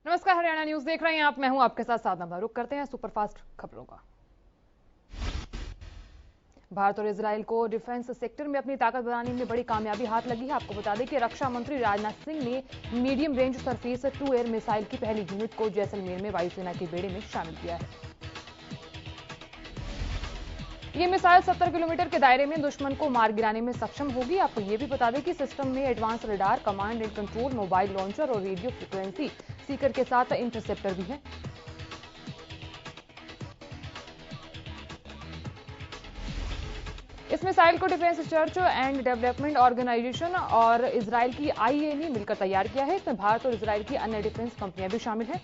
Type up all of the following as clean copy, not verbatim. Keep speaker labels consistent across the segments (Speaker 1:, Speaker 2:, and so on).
Speaker 1: नमस्कार, हरियाणा न्यूज देख रहे हैं आप। मैं हूं आपके साथ साधना। रुक करते हैं सुपरफास्ट खबरों का। भारत और इजरायल को डिफेंस सेक्टर में अपनी ताकत बढ़ाने में बड़ी कामयाबी हाथ लगी है। आपको बता दें कि रक्षा मंत्री राजनाथ सिंह ने medium range surface to air missile की पहली यूनिट को जैसलमेर में वायुसेना के बेड़े में शामिल किया है। ये मिसाइल 70 किलोमीटर के दायरे में दुश्मन को मार गिराने में सक्षम होगी। आपको ये भी बता दें कि सिस्टम में advance radar, command and control, mobile launcher और रेडियो फ्रिक्वेंसी सीकर के साथ इंटरसेप्टर भी है। इस मिसाइल को defence research and development organisation और इजरायल की आईए ने मिलकर तैयार किया है। इसमें भारत और इजरायल की अन्य डिफेंस कंपनियां भी शामिल हैं।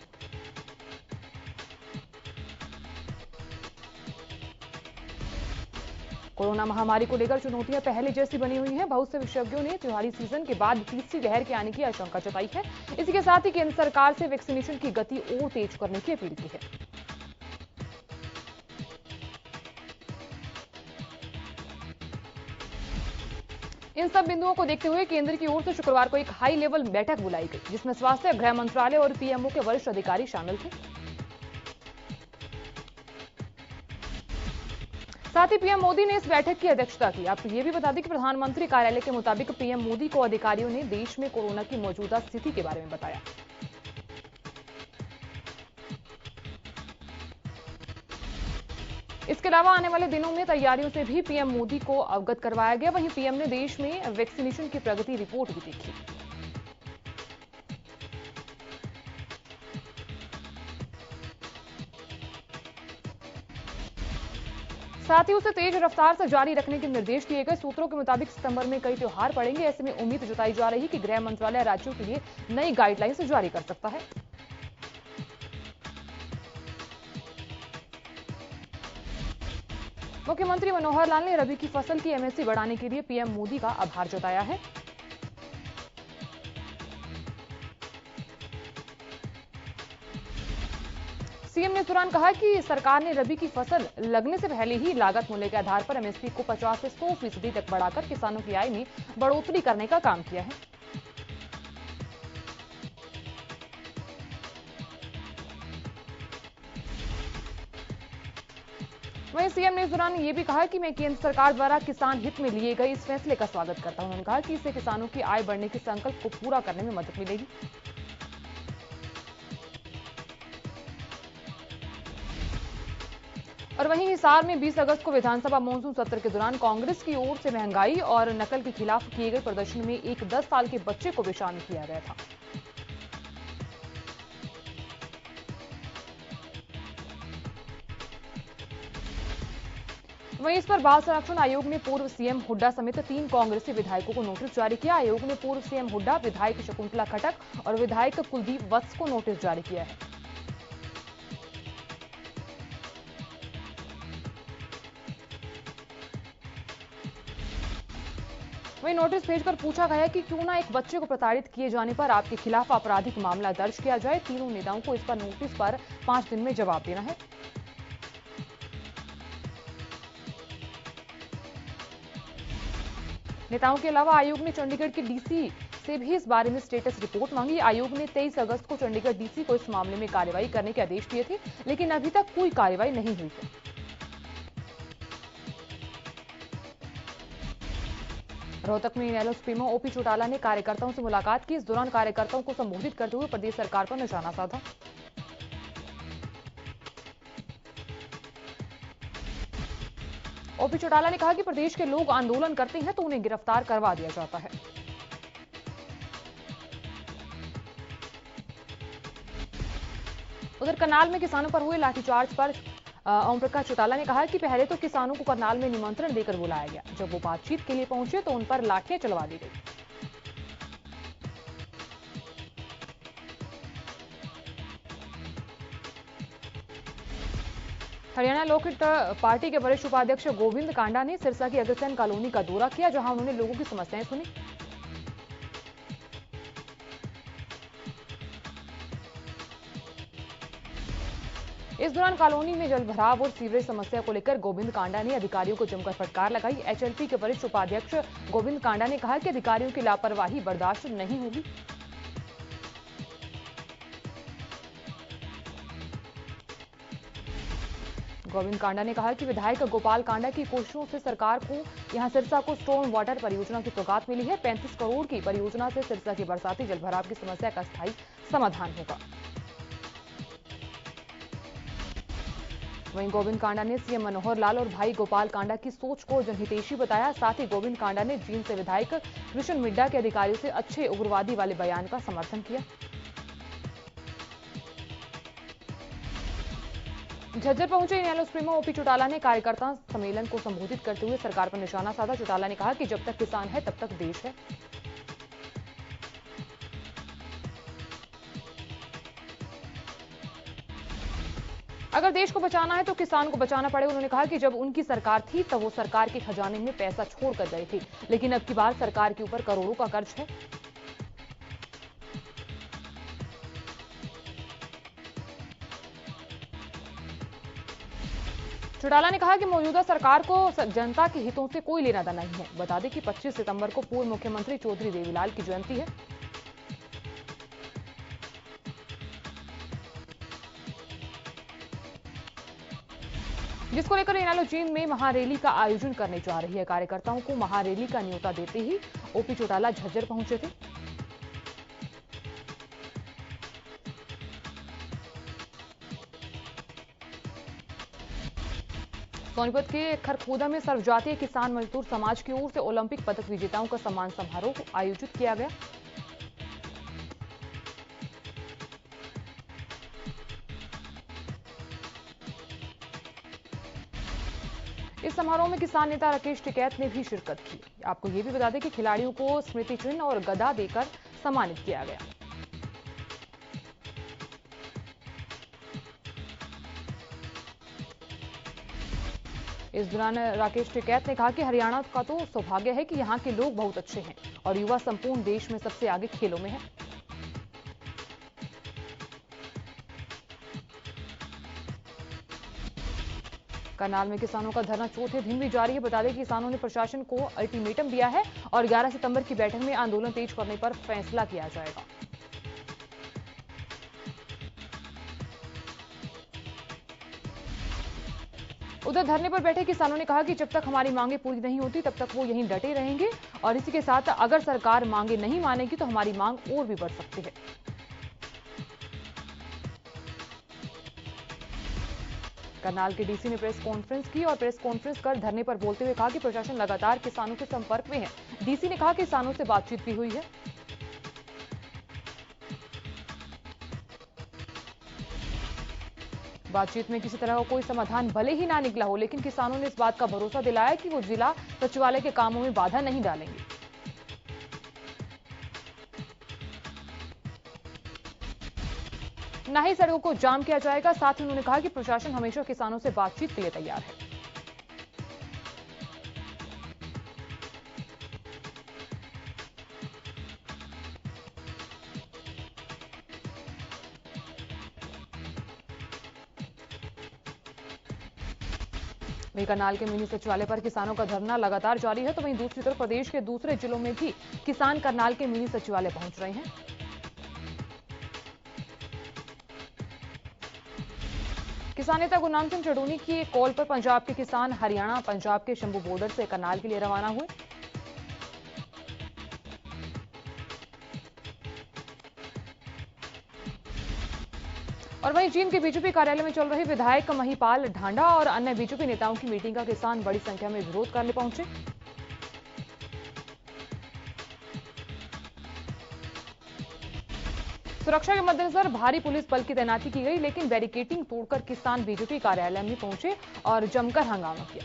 Speaker 1: कोरोना महामारी को लेकर चुनौतियां पहले जैसी बनी हुई हैं। बहुत से विशेषज्ञों ने त्योहारी सीजन के बाद तीसरी लहर के आने की आशंका जताई है। इसी के साथ ही केंद्र सरकार से वैक्सीनेशन की गति और तेज करने की अपील की है। इन सब बिंदुओं को देखते हुए केंद्र की ओर से शुक्रवार को एक हाई लेवल बैठक बुलाई गई, जिसमें स्वास्थ्य, गृह मंत्रालय और पीएमओ के वरिष्ठ अधिकारी शामिल थे। साथ ही पीएम मोदी ने इस बैठक की अध्यक्षता की। आपको ये भी बता दें कि प्रधानमंत्री कार्यालय के मुताबिक पीएम मोदी को अधिकारियों ने देश में कोरोना की मौजूदा स्थिति के बारे में बताया। इसके अलावा आने वाले दिनों में तैयारियों से भी पीएम मोदी को अवगत करवाया गया। वहीं पीएम ने देश में वैक्सीनेशन की प्रगति रिपोर्ट भी देखी। साथ ही उसे तेज रफ्तार से जारी रखने के निर्देश दिए गए। सूत्रों के मुताबिक सितंबर में कई त्योहार पड़ेंगे। ऐसे में उम्मीद जताई जा रही है कि गृह मंत्रालय राज्यों के लिए नई गाइडलाइंस जारी कर सकता है। मुख्यमंत्री मनोहर लाल ने रबी की फसल की एमएसपी बढ़ाने के लिए पीएम मोदी का आभार जताया है। सीएम ने इस दौरान कहा कि सरकार ने रबी की फसल लगने से पहले ही लागत मूल्य के आधार पर एमएसपी को 50 से 100% तक बढ़ाकर किसानों की आय में बढ़ोतरी करने का काम किया है। वहीं सीएम ने इस दौरान ये भी कहा कि मैं केंद्र सरकार द्वारा किसान हित में लिए गए इस फैसले का स्वागत करता हूं। उन्होंने कहा कि इससे किसानों की आय बढ़ने के संकल्प को पूरा करने में मदद मिलेगी। और वहीं हिसार में 20 अगस्त को विधानसभा मानसून सत्र के दौरान कांग्रेस की ओर से महंगाई और नकल के खिलाफ किए गए प्रदर्शन में एक 10 साल के बच्चे को भी शामिल किया गया था। वहीं इस पर बाल संरक्षण आयोग ने पूर्व सीएम हुड्डा समेत 3 कांग्रेसी विधायकों को नोटिस जारी किया। आयोग ने पूर्व सीएम हुड्डा, विधायक शकुंतला खटक और विधायक कुलदीप वत्स को नोटिस जारी किया है। वहीं नोटिस भेजकर पूछा गया कि क्यों ना एक बच्चे को प्रताड़ित किए जाने पर आपके खिलाफ आपराधिक मामला दर्ज किया जाए। तीनों नेताओं को इस पर नोटिस पर 5 दिन में जवाब देना है। नेताओं के अलावा आयोग ने चंडीगढ़ के डीसी से भी इस बारे में स्टेटस रिपोर्ट मांगी। आयोग ने 23 अगस्त को चंडीगढ़ डीसी को इस मामले में कार्रवाई करने के आदेश दिए थे, लेकिन अभी तक कोई कार्रवाई नहीं हुई है। रोहतक में इनेलो सुप्रीमो ओपी चौटाला ने कार्यकर्ताओं से मुलाकात की। इस दौरान कार्यकर्ताओं को संबोधित करते हुए प्रदेश सरकार पर निशाना साधा। ओपी चौटाला ने कहा कि प्रदेश के लोग आंदोलन करते हैं तो उन्हें गिरफ्तार करवा दिया जाता है। उधर करनाल में किसानों पर हुए लाठीचार्ज पर ओम प्रकाश चौटाला ने कहा कि पहले तो किसानों को करनाल में निमंत्रण देकर बुलाया गया। जब वो बातचीत के लिए पहुंचे तो उन पर लाठियां चलवा दी गई। हरियाणा लोकहित पार्टी के वरिष्ठ उपाध्यक्ष गोविंद कांडा ने सिरसा की अग्रसेन कॉलोनी का दौरा किया, जहां उन्होंने लोगों की समस्याएं सुनी। इस दौरान कॉलोनी में जलभराव और सीवरेज समस्या को लेकर गोविंद कांडा ने अधिकारियों को जमकर फटकार लगाई। एचएलपी के वरिष्ठ उपाध्यक्ष गोविंद कांडा ने कहा कि अधिकारियों की लापरवाही बर्दाश्त नहीं होगी। गोविंद कांडा ने कहा कि विधायक गोपाल कांडा की कोशिशों से सरकार को यहां सिरसा को स्टोन वाटर परियोजना की सौगात मिली है। 35 करोड़ की परियोजना से सिरसा की बरसाती जलभराव की समस्या का स्थायी समाधान होगा। वहीं गोविंद कांडा ने सीएम मनोहर लाल और भाई गोपाल कांडा की सोच को जनहितैषी बताया। साथ ही गोविंद कांडा ने जींद से विधायक कृष्ण मिड्डा के अधिकारियों से अच्छे उग्रवादी वाले बयान का समर्थन किया। झज्जर पहुंचे इनेलो सुप्रीमो ओपी चौटाला ने कार्यकर्ता सम्मेलन को संबोधित करते हुए सरकार पर निशाना साधा। चौटाला ने कहा कि जब तक किसान है तब तक देश है। अगर देश को बचाना है तो किसान को बचाना पड़े। उन्होंने कहा कि जब उनकी सरकार थी तब वो सरकार के खजाने में पैसा छोड़ कर गए थे, लेकिन अब की बार सरकार के ऊपर करोड़ों का कर्ज है। चौटाला ने कहा कि मौजूदा सरकार को जनता के हितों से कोई लेना देना नहीं है। बता दें कि 25 सितंबर को पूर्व मुख्यमंत्री चौधरी देवीलाल की जयंती है। जिसको लेकर इनेलो जींद में महारैली का आयोजन करने जा रही है। कार्यकर्ताओं को महारैली का न्योता देते ही ओपी चौटाला झज्जर पहुंचे थे। सोनीपत के खरखोदा में सर्वजातीय किसान मजदूर समाज की ओर से ओलंपिक पदक विजेताओं का सम्मान समारोह आयोजित किया गया। इस समारोह में किसान नेता राकेश टिकैत ने भी शिरकत की। आपको ये भी बता दें कि खिलाड़ियों को स्मृति चिन्ह और गदा देकर सम्मानित किया गया। इस दौरान राकेश टिकैत ने कहा कि हरियाणा का तो सौभाग्य है कि यहाँ के लोग बहुत अच्छे हैं और युवा संपूर्ण देश में सबसे आगे खेलों में है। करनाल में किसानों का धरना चौथे दिन भी जारी है। बता दें कि किसानों ने प्रशासन को अल्टीमेटम दिया है और 11 सितंबर की बैठक में आंदोलन तेज करने पर फैसला किया जाएगा। उधर धरने पर बैठे किसानों ने कहा कि जब तक हमारी मांगे पूरी नहीं होती तब तक वो यहीं डटे रहेंगे और इसी के साथ अगर सरकार मांगे नहीं मानेगी तो हमारी मांग और भी बढ़ सकती है। करनाल के डीसी ने प्रेस कॉन्फ्रेंस की और प्रेस कॉन्फ्रेंस कर धरने पर बोलते हुए कहा कि प्रशासन लगातार किसानों के संपर्क में है। डीसी ने कहा कि किसानों से बातचीत भी हुई है। बातचीत में किसी तरह का कोई समाधान भले ही ना निकला हो, लेकिन किसानों ने इस बात का भरोसा दिलाया कि वो जिला सचिवालय के कामों में बाधा नहीं डालेंगे। न ही सड़कों को जाम किया जाएगा। साथ ही उन्होंने कहा कि प्रशासन हमेशा किसानों से बातचीत के लिए तैयार है। वहीं करनाल के मिनी सचिवालय पर किसानों का धरना लगातार जारी है, तो वहीं दूसरी तरफ प्रदेश के दूसरे जिलों में भी किसान करनाल के मिनी सचिवालय पहुंच रहे हैं। किसान नेता गुरनाम सिंह चढ़ूनी की कॉल पर पंजाब के किसान हरियाणा पंजाब के शंभू बॉर्डर से करनाल के लिए रवाना हुए। और वहीं जींद के बीजेपी कार्यालय में चल रहे विधायक महिपाल ढांडा और अन्य बीजेपी नेताओं की मीटिंग का किसान बड़ी संख्या में विरोध करने पहुंचे। सुरक्षा के मद्देनजर भारी पुलिस बल की तैनाती की गई, लेकिन बैरिकेडिंग तोड़कर किसान बीजेपी कार्यालय में पहुंचे और जमकर हंगामा किया।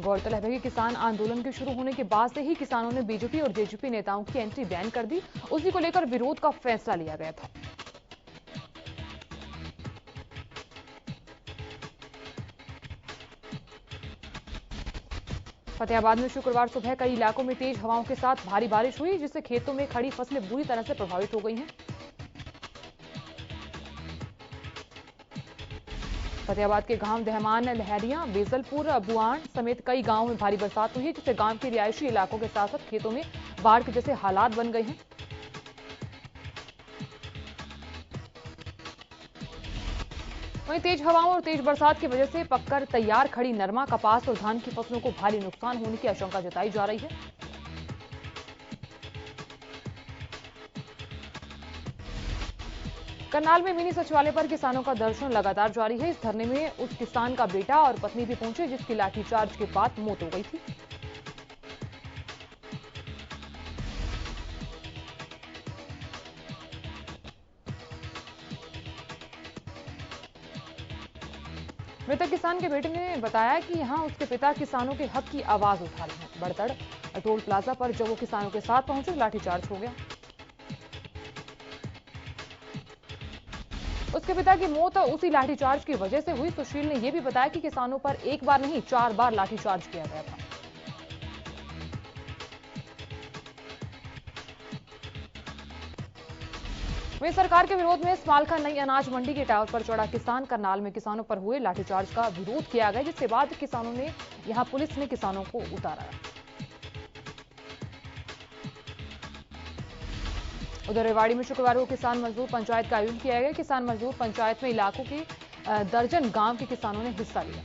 Speaker 1: गौरतलब है कि किसान आंदोलन के शुरू होने के बाद से ही किसानों ने बीजेपी और जेजेपी नेताओं की एंट्री बैन कर दी। उसी को लेकर विरोध का फैसला लिया गया था। फतेहाबाद में शुक्रवार सुबह कई इलाकों में तेज हवाओं के साथ भारी बारिश हुई, जिससे खेतों में खड़ी फसलें बुरी तरह से प्रभावित हो गई हैं। फतेहाबाद के गांव दहमान लहरिया बेजलपुर बुआन समेत कई गांवों में भारी बरसात हुई है, जिससे गांव के रिहायशी इलाकों के साथ साथ खेतों में बाढ़ के जैसे हालात बन गए हैं। वहीं तेज हवाओं और तेज बरसात की वजह से पककर तैयार खड़ी नरमा, कपास और धान की फसलों को भारी नुकसान होने की आशंका जताई जा रही है। करनाल में मिनी सचिवालय पर किसानों का दर्शन लगातार जारी है। इस धरने में उस किसान का बेटा और पत्नी भी पहुंचे जिसकी लाठीचार्ज के बाद मौत हो गई थी। मृतक किसान के बेटे ने बताया कि यहां उसके पिता किसानों के हक की आवाज उठा रहे हैं। बड़तड़ टोल प्लाजा पर जब वो किसानों के साथ पहुंचे लाठीचार्ज हो गया। उसके पिता की मौत उसी लाठीचार्ज की वजह से हुई। सुशील ने यह भी बताया कि किसानों पर एक बार नहीं 4 बार लाठीचार्ज किया गया था। वहीं सरकार के विरोध में स्मालखा नई अनाज मंडी के टावर पर चढ़ा किसान। करनाल में किसानों पर हुए लाठीचार्ज का विरोध किया गया, जिसके बाद किसानों ने यहां पुलिस ने किसानों को उतारा। उधर रेवाड़ी में शुक्रवार को किसान मजदूर पंचायत का आयोजन किया गया। किसान मजदूर पंचायत में इलाकों के दर्जन गांव के किसानों ने हिस्सा लिया।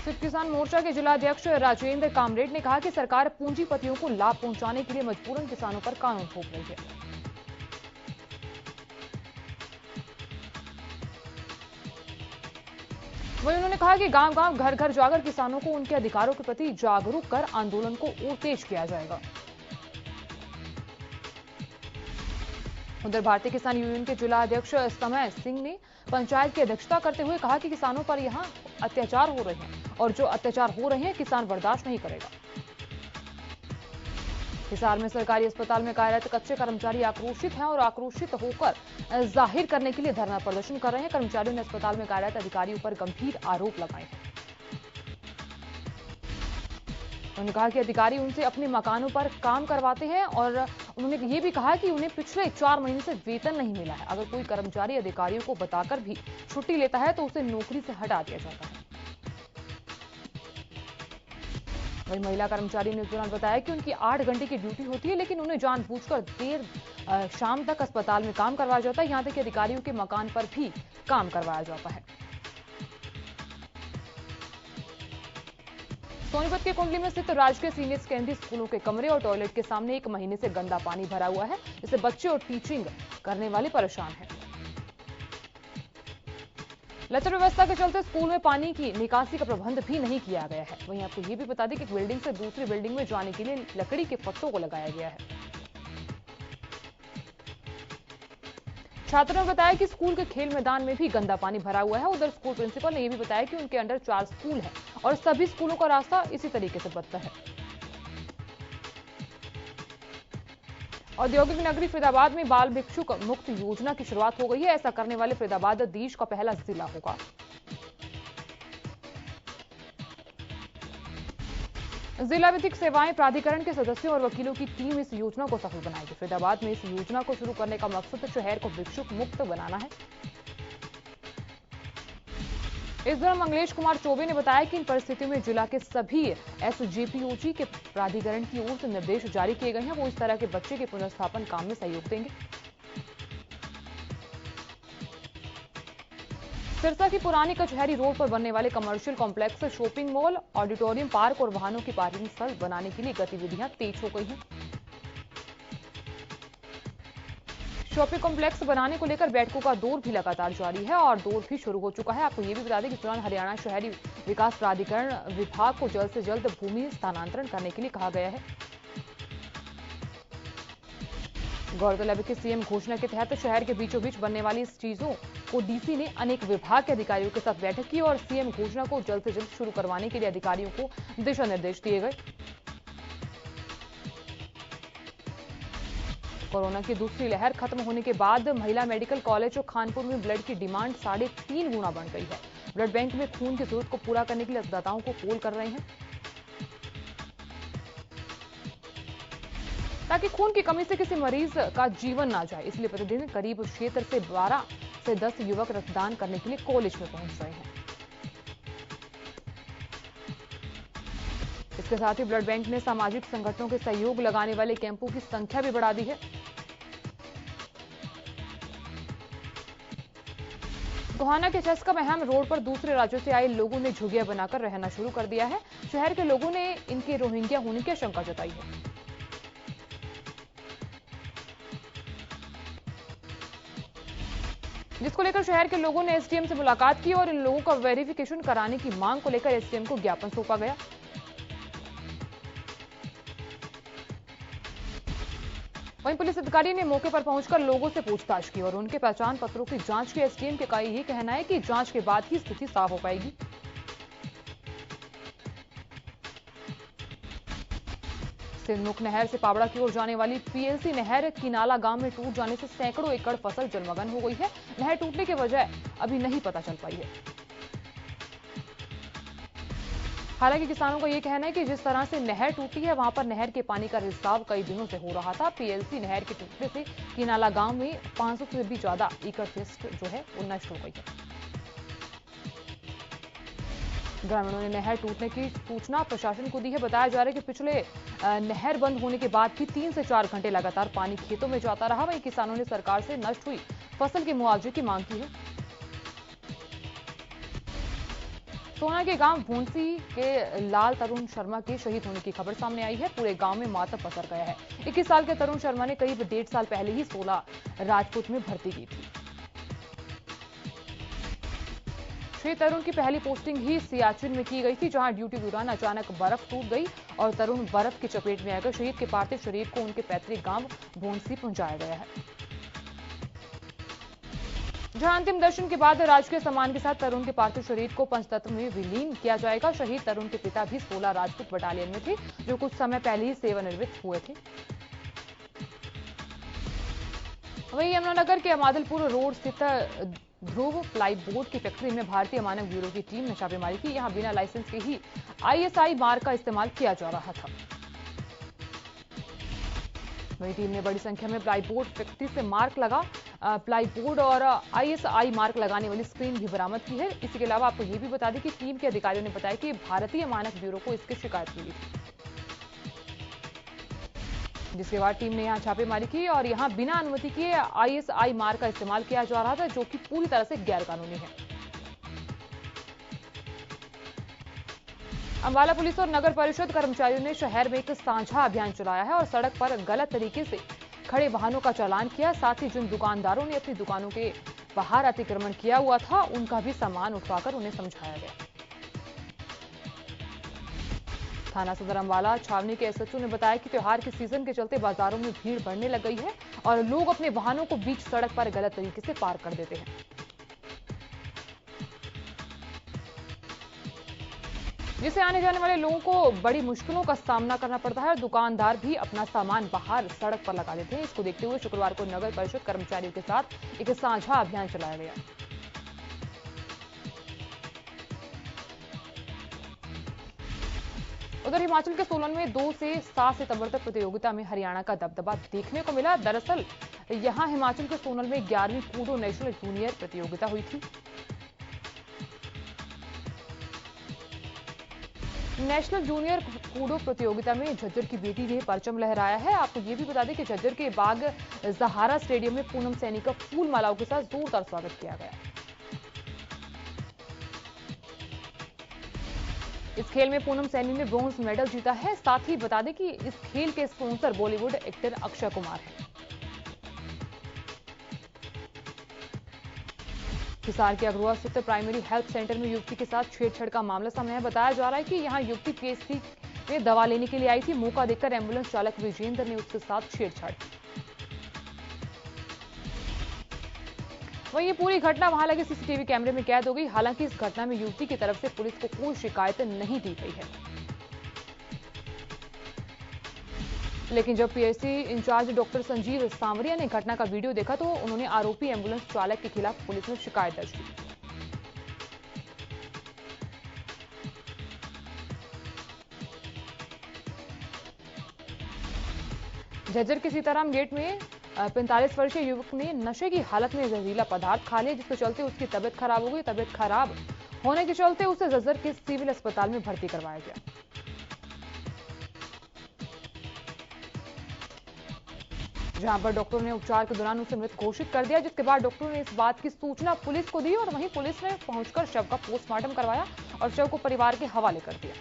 Speaker 1: सिख किसान मोर्चा के जिला अध्यक्ष राजेंद्र कामरेड ने कहा कि सरकार पूंजीपतियों को लाभ पहुंचाने के लिए मजबूरन किसानों पर कानून थोप रही है। वहीं उन्होंने कहा कि गांव-गांव, घर-घर जाकर किसानों को उनके अधिकारों के प्रति जागरूक कर आंदोलन को और तेज किया जाएगा। उधर भारतीय किसान यूनियन के जिला अध्यक्ष समय सिंह ने पंचायत की अध्यक्षता करते हुए कहा कि किसानों पर यहां अत्याचार हो रहे हैं और जो अत्याचार हो रहे हैं किसान बर्दाश्त नहीं करेगा। हिसार में सरकारी अस्पताल में कार्यरत कच्चे कर्मचारी आक्रोशित हैं और आक्रोशित होकर जाहिर करने के लिए धरना प्रदर्शन कर रहे हैं। कर्मचारियों ने अस्पताल में कार्यरत अधिकारियों पर गंभीर आरोप लगाए हैं। उन्होंने कहा कि अधिकारी उनसे अपने मकानों पर काम करवाते हैं और उन्होंने ये भी कहा कि उन्हें पिछले 4 महीने से वेतन नहीं मिला है। अगर कोई कर्मचारी अधिकारियों को बताकर भी छुट्टी लेता है तो उसे नौकरी से हटा दिया जाता है। वही महिला कर्मचारी ने इस दौरान बताया कि उनकी 8 घंटे की ड्यूटी होती है, लेकिन उन्हें जानबूझकर देर शाम तक अस्पताल में काम करवाया जाता है। यहां तक कि अधिकारियों के मकान पर भी काम करवाया जाता है। सोनीपत के कुंडली में स्थित राजकीय सीनियर सेकेंडरी स्कूलों के कमरे और टॉयलेट के सामने 1 महीने से गंदा पानी भरा हुआ है। इससे बच्चे और टीचिंग करने वाले परेशान हैं। लचर व्यवस्था के चलते स्कूल में पानी की निकासी का प्रबंध भी नहीं किया गया है। वहीं आपको ये भी बता दें कि एक बिल्डिंग से दूसरी बिल्डिंग में जाने के लिए लकड़ी के पट्टों को लगाया गया है। छात्रों ने बताया कि स्कूल के खेल मैदान में भी गंदा पानी भरा हुआ है। उधर स्कूल प्रिंसिपल ने यह भी बताया कि उनके अंडर 4 स्कूल हैं और सभी स्कूलों का रास्ता इसी तरीके से बदता है। औद्योगिक नगरी फरीदाबाद में बाल भिक्षुक मुक्त योजना की शुरुआत हो गई है। ऐसा करने वाले फरीदाबाद देश का पहला जिला होगा। जिला विधिक सेवाएं प्राधिकरण के सदस्यों और वकीलों की टीम इस योजना को सफल बनाएगी। फरीदाबाद में इस योजना को शुरू करने का मकसद शहर को भिक्षुक मुक्त बनाना है। इस दौरान मंगलेश कुमार चौबे ने बताया कि इन परिस्थितियों में जिला के सभी एसजेपीओजी के प्राधिकरण की ओर से निर्देश जारी किए गए हैं। वो इस तरह के बच्चे के पुनर्स्थापन काम में सहयोग देंगे। सिरसा की पुरानी कचहरी रोड पर बनने वाले commercial complex, shopping mall, auditorium, park और वाहनों की पार्किंग स्थल बनाने के लिए गतिविधियां तेज हो गई हैं। शॉपिंग कॉम्प्लेक्स बनाने को लेकर बैठकों का दौर भी लगातार जारी है और दौर भी शुरू हो चुका है। आपको ये भी बता दें कि इस दौरान हरियाणा शहरी विकास प्राधिकरण विभाग को जल्द से जल्द भूमि स्थानांतरण करने के लिए कहा गया है। गौरतलब है कि सीएम घोषणा के तहत शहर के बीचों बीच बनने वाली इस चीजों को डीसी ने अनेक विभाग के अधिकारियों के साथ बैठक की और सीएम घोषणा को जल्द से जल्द शुरू करवाने के लिए अधिकारियों को दिशा निर्देश दिए गए। कोरोना की दूसरी लहर खत्म होने के बाद महिला मेडिकल कॉलेज और खानपुर में ब्लड की डिमांड 3.5 गुना बढ़ गई है। ब्लड बैंक में खून की जरूरत को पूरा करने के लिए मतदाताओं को कॉल कर रहे हैं ताकि खून की कमी से किसी मरीज का जीवन ना जाए। इसलिए प्रतिदिन करीब क्षेत्र से 12 से 10 युवक रक्तदान करने के लिए कॉलेज में पहुंच रहे हैं। इसके साथ ही ब्लड बैंक ने सामाजिक संगठनों के सहयोग लगाने वाले कैंपों की संख्या भी बढ़ा दी है। गोहाना के चस्का महम रोड पर दूसरे राज्यों से आए लोगों ने झुग्गियां बनाकर रहना शुरू कर दिया है। शहर के लोगों ने इनके रोहिंग्या होने की आशंका जताई है। जिसको लेकर शहर के लोगों ने एसडीएम से मुलाकात की और इन लोगों का वेरिफिकेशन कराने की मांग को लेकर एसडीएम को ज्ञापन सौंपा गया। वहीं पुलिस अधिकारी ने मौके पर पहुंचकर लोगों से पूछताछ की और उनके पहचान पत्रों की जांच की। एसडीएम का यही कहना है कि जांच के बाद ही स्थिति साफ हो पाएगी। सिंधमुख नहर से पावड़ा की ओर जाने वाली पीएलसी नहर किनाला गांव में टूट जाने से सैकड़ों एकड़ फसल जलमग्न हो गई है। नहर टूटने की वजह अभी नहीं पता चल पाई है। हालांकि किसानों का यह कहना है कि जिस तरह से नहर टूटी है वहां पर नहर के पानी का रिसाव कई दिनों से हो रहा था। पीएलसी नहर के टूटने से किनाला गांव में 500 से भी ज्यादा एकड़ फसल जो है वो नष्ट हो गई है। ग्रामीणों ने नहर टूटने की सूचना प्रशासन को दी है। बताया जा रहा है कि पिछले नहर बंद होने के बाद भी 3 से 4 घंटे लगातार पानी खेतों में जाता रहा। वहीं किसानों ने सरकार से नष्ट हुई फसल के मुआवजे की मांग की है। सोना के गांव भूंसी के लाल तरुण शर्मा के शहीद होने की खबर सामने आई है। पूरे गांव में मातम पसर गया है। 21 साल के तरुण शर्मा ने करीब 1.5 साल पहले ही 16 राजपूत में भर्ती की थी। श्री तरुण की पहली पोस्टिंग ही सियाचिन में की गई थी, जहां ड्यूटी के दौरान अचानक बर्फ टूट गई और तरुण बर्फ की चपेट में आकर शहीद के पार्थिव शरीर को उनके पैतृक गांव भूंसी पहुंचाया गया है, जहां अंतिम दर्शन के बाद राजकीय सम्मान के साथ तरुण के पार्थिव शरीर को पंचतत्व में विलीन किया जाएगा। शहीद तरुण के पिता भी 16 राजपूत बटालियन में थे, जो कुछ समय पहले ही सेवानिवृत्त हुए थे। वहीं यमुनानगर के अमादलपुर रोड स्थित ध्रुव प्लाईबोर्ड की फैक्ट्री में भारतीय मानक ब्यूरो की टीम ने छापेमारी की। यहां बिना लाइसेंस के ही आईएसआई मार्क का इस्तेमाल किया जा रहा था। वहीं टीम ने बड़ी संख्या में प्लाईबोर्ड फैक्ट्री से मार्क लगा प्लाईबोर्ड और आईएसआई मार्क लगाने वाली स्क्रीन भी बरामद की है। इसके अलावा आपको यह भी बता दें कि टीम के अधिकारियों ने बताया कि भारतीय मानक ब्यूरो को इसकी शिकायत मिली थी, जिसके बाद टीम ने यहां छापेमारी की और यहां बिना अनुमति के आईएसआई मार्क का इस्तेमाल किया जा रहा था, जो कि पूरी तरह से गैरकानूनी है। अंबाला पुलिस और नगर परिषद कर्मचारियों ने शहर में एक साझा अभियान चलाया है और सड़क पर गलत तरीके से खड़े वाहनों का चालान किया। साथ ही जिन दुकानदारों ने अपनी दुकानों के बाहर अतिक्रमण किया हुआ था, उनका भी सामान उठवाकर उन्हें समझाया गया। थाना सदर अंबाला छावनी के एसएचओ ने बताया कि त्योहार के सीजन के चलते बाजारों में भीड़ बढ़ने लग गई है और लोग अपने वाहनों को बीच सड़क पर गलत तरीके से पार्क कर देते हैं, जिससे आने जाने वाले लोगों को बड़ी मुश्किलों का सामना करना पड़ता है और दुकानदार भी अपना सामान बाहर सड़क पर लगा देते हैं। इसको देखते हुए शुक्रवार को नगर परिषद कर्मचारियों के साथ एक साझा अभियान चलाया गया। उधर हिमाचल के सोलन में 2 से 7 सितंबर तक प्रतियोगिता में हरियाणा का दबदबा देखने को मिला। दरअसल यहां हिमाचल के सोलन में 11वीं कूडो नेशनल जूनियर प्रतियोगिता हुई थी। नेशनल जूनियर कूडो प्रतियोगिता में झज्जर की बेटी ने परचम लहराया है। आपको ये भी बता दें कि झज्जर के बाग जहारा स्टेडियम में पूनम सैनी का फूल मालाओं के साथ जोरदार स्वागत किया गया। इस खेल में पूनम सैनी ने ब्रॉन्ज मेडल जीता है। साथ ही बता दें कि इस खेल के स्पॉन्सर बॉलीवुड एक्टर अक्षय कुमार हैं। हिसार के अग्रवा स्थित प्राइमरी हेल्थ सेंटर में युवती के साथ छेड़छाड़ का मामला सामने है। बताया जा रहा है कि यहां युवती पीएचसी में दवा लेने के लिए आई थी। मौका देखकर एम्बुलेंस चालक विजेंद्र ने उसके साथ छेड़छाड़ की। वहीं ये पूरी घटना वहां लगे सीसीटीवी कैमरे में कैद हो गई। हालांकि इस घटना में युवती की तरफ से पुलिस को कोई शिकायत नहीं दी गई है, लेकिन जब पीएचसी इंचार्ज डॉक्टर संजीव सांवरिया ने घटना का वीडियो देखा तो उन्होंने आरोपी एम्बुलेंस चालक के खिलाफ पुलिस में शिकायत दर्ज की। झज्जर के सीताराम गेट में 45 वर्षीय युवक ने नशे की हालत में जहरीला पदार्थ खा लिया, जिसके चलते उसकी तबियत खराब हो गई। तबियत खराब होने के चलते उसे झज्जर के सिविल अस्पताल में भर्ती करवाया गया। ' जहां पर डॉक्टरों ने उपचार के दौरान उसे मृत घोषित कर दिया, जिसके बाद डॉक्टरों ने इस बात की सूचना पुलिस को दी और वहीं पुलिस ने पहुंचकर शव का पोस्टमार्टम करवाया और शव को परिवार के हवाले कर दिया।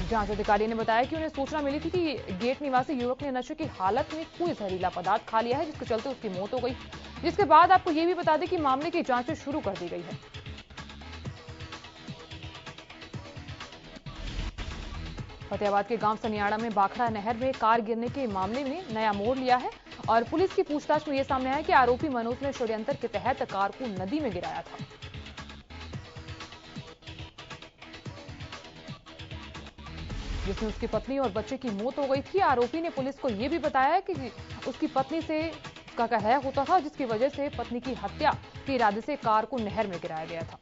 Speaker 1: जांच अधिकारी ने बताया कि उन्हें सूचना मिली थी कि गेट निवासी युवक ने नशे की हालत में कोई जहरीला पदार्थ खा लिया है, जिसके चलते उसकी मौत हो गई। जिसके बाद आपको यह भी बता दें कि मामले की जांच शुरू कर दी गई है। फतेहाबाद के गांव सनियाड़ा में बाखड़ा नहर में कार गिरने के मामले में नया मोड़ लिया है और पुलिस की पूछताछ में यह सामने आया कि आरोपी मनोज ने षड्यंत्र के तहत कार को नदी में गिराया था। जिसमें उसकी पत्नी और बच्चे की मौत हो गई थी। आरोपी ने पुलिस को यह भी बताया कि उसकी पत्नी से उसका कलह होता था, जिसकी वजह से पत्नी की हत्या के इरादे से कार को नहर में गिराया गया था।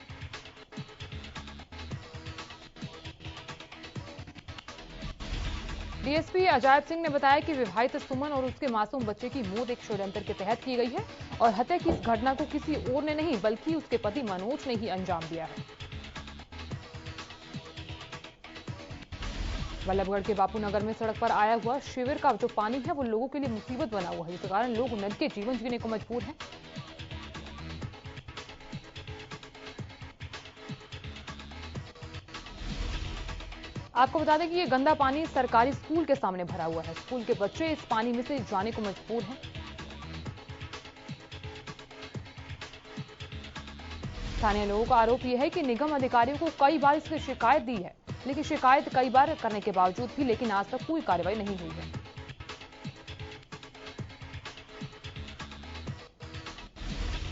Speaker 1: डीएसपी अजायब सिंह ने बताया कि विवाहित सुमन और उसके मासूम बच्चे की मौत एक षड्यंत्र के तहत की गई है और हत्या की इस घटना को किसी और ने नहीं बल्कि उसके पति मनोज ने ही अंजाम दिया है। बल्लभगढ़ के बापूनगर में सड़क पर आया हुआ शिविर का जो पानी है वो लोगों के लिए मुसीबत बना हुआ है, जिसके कारण लोग नरक के जीवन जीने को मजबूर हैं। आपको बता दें कि ये गंदा पानी सरकारी स्कूल के सामने भरा हुआ है। स्कूल के बच्चे इस पानी में से जाने को मजबूर हैं। स्थानीय लोगों का आरोप यह है कि निगम अधिकारियों को कई बार इसकी शिकायत दी है, लेकिन शिकायत कई बार करने के बावजूद भी लेकिन आज तक कोई कार्रवाई नहीं हुई है।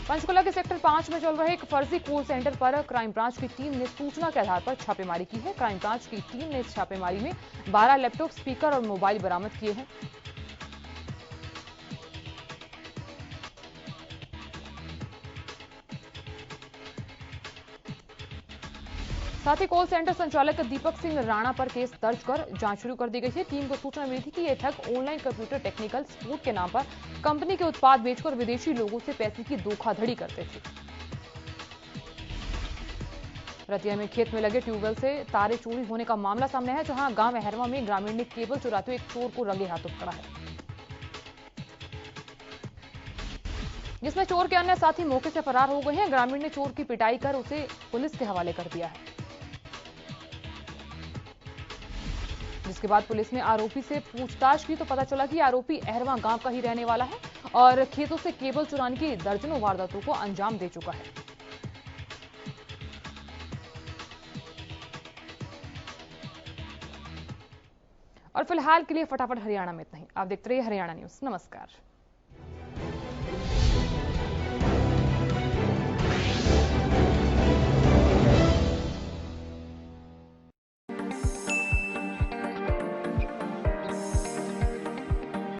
Speaker 1: पंचकुला के सेक्टर 5 में चल रहे एक फर्जी कॉल सेंटर पर क्राइम ब्रांच की टीम ने सूचना के आधार पर छापेमारी की है। क्राइम ब्रांच की टीम ने इस छापेमारी में 12 लैपटॉप, स्पीकर और मोबाइल बरामद किए हैं। साथ ही कॉल सेंटर संचालक दीपक सिंह राणा पर केस दर्ज कर जांच शुरू कर दी गई है। टीम को सूचना मिली थी कि ये ठग ऑनलाइन कंप्यूटर टेक्निकल सपोर्ट के नाम पर कंपनी के उत्पाद बेचकर विदेशी लोगों से पैसे की धोखाधड़ी करते थे। रतिया में खेत में लगे ट्यूबवेल से तारे चोरी होने का मामला सामने है, जहां गांव अहरवा में ग्रामीण ने केबल चुराते हुए एक चोर को रंगे हाथों पकड़ा है, जिसमें चोर के अन्य साथी मौके से फरार हो गए हैं। ग्रामीण ने चोर की पिटाई कर उसे पुलिस के हवाले कर दिया है, जिसके बाद पुलिस ने आरोपी से पूछताछ की तो पता चला कि आरोपी अहरवा गांव का ही रहने वाला है और खेतों से केबल चुराने की दर्जनों वारदातों को अंजाम दे चुका है। और फिलहाल के लिए फटाफट हरियाणा में इतना ही। आप देखते रहिए हरियाणा न्यूज। नमस्कार।